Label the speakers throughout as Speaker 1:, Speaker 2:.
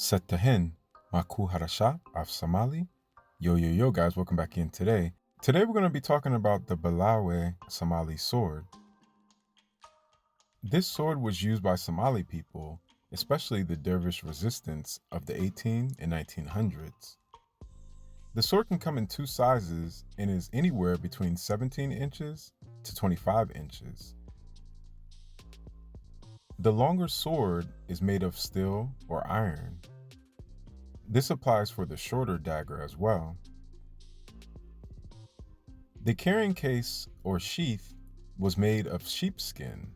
Speaker 1: Setahin, Maku Harasha of Somali. Yo guys, welcome back in today. Today we're going to be talking about the Billao Somali sword. This sword was used by Somali people, especially the dervish resistance of the 18 and 1900s. The sword can come in two sizes and is anywhere between 17 inches to 25 inches. The longer sword is made of steel or iron. This applies for the shorter dagger as well. The carrying case or sheath was made of sheepskin.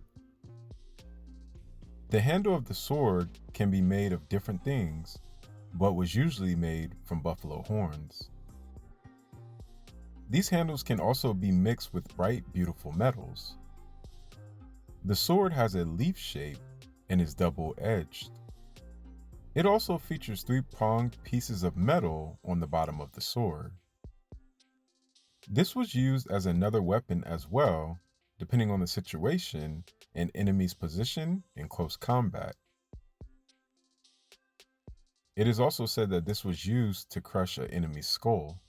Speaker 1: The handle of the sword can be made of different things, but was usually made from buffalo horns. These handles can also be mixed with bright, beautiful metals. The sword has a leaf shape and is double-edged. It also features three-pronged pieces of metal on the bottom of the sword. This was used as another weapon as well, depending on the situation and enemy's position in close combat. It is also said that this was used to crush an enemy's skull.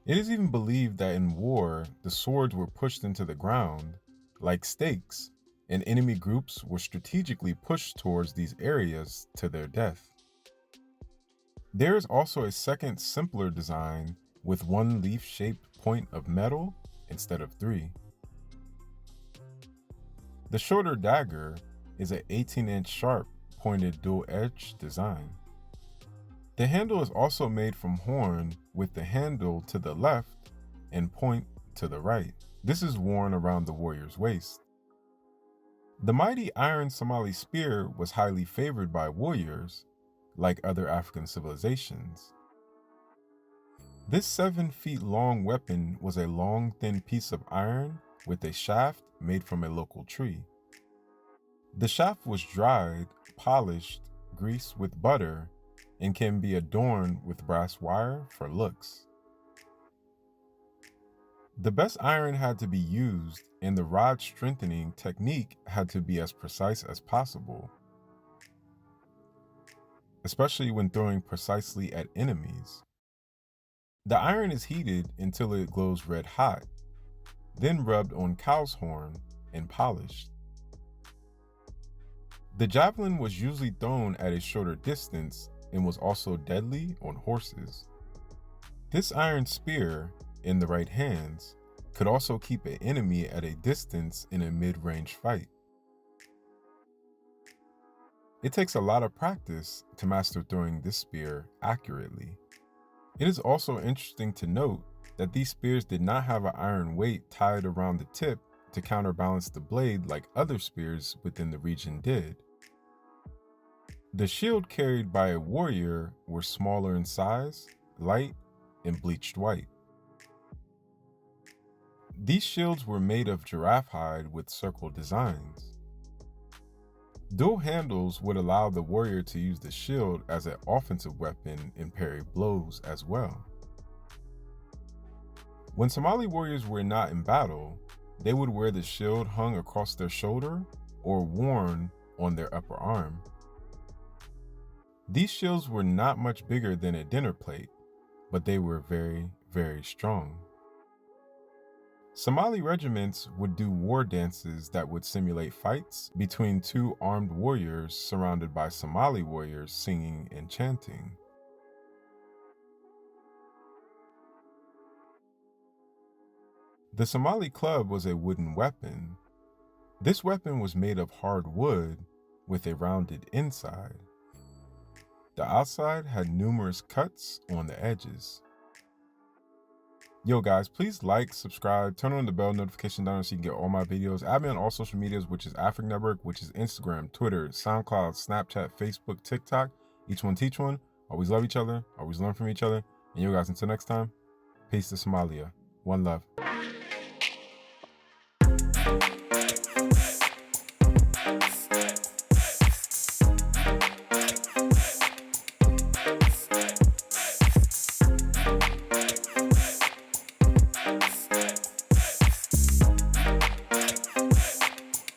Speaker 1: It is even believed that in war, the swords were pushed into the ground like stakes, and enemy groups were strategically pushed towards these areas to their death. There is also a second, simpler design with one leaf-shaped point of metal instead of three. The shorter dagger is an 18-inch sharp, pointed dual-edged design. The handle is also made from horn with the handle to the left and point to the right. This is worn around the warrior's waist. The mighty iron Somali spear was highly favored by warriors, like other African civilizations. This 7 feet long weapon was a long, thin piece of iron with a shaft made from a local tree. The shaft was dried, polished, greased with butter, and can be adorned with brass wire for looks. The best iron had to be used, and the rod strengthening technique had to be as precise as possible, especially when throwing precisely at enemies. The iron is heated until it glows red hot, then rubbed on cow's horn and polished. The javelin was usually thrown at a shorter distance and was also deadly on horses. This iron spear, in the right hands, could also keep an enemy at a distance in a mid-range fight. It takes a lot of practice to master throwing this spear accurately. It is also interesting to note that these spears did not have an iron weight tied around the tip to counterbalance the blade like other spears within the region did. The shield carried by a warrior were smaller in size, light, and bleached white. These shields were made of giraffe hide with circle designs. Dual handles would allow the warrior to use the shield as an offensive weapon and parry blows as well. When Somali warriors were not in battle, they would wear the shield hung across their shoulder or worn on their upper arm. These shields were not much bigger than a dinner plate, but they were very, very strong. Somali regiments would do war dances that would simulate fights between two armed warriors surrounded by Somali warriors singing and chanting. The Somali club was a wooden weapon. This weapon was made of hard wood with a rounded inside. The outside had numerous cuts on the edges. Yo guys, please like, subscribe, turn on the bell notification down so you can get all my videos. Add me on all social medias, which is Afric Network, which is Instagram, Twitter, SoundCloud, Snapchat, Facebook, TikTok. Each one teach one. Always love each other, always learn from each other. And yo guys, until next time, peace to Somalia. One love.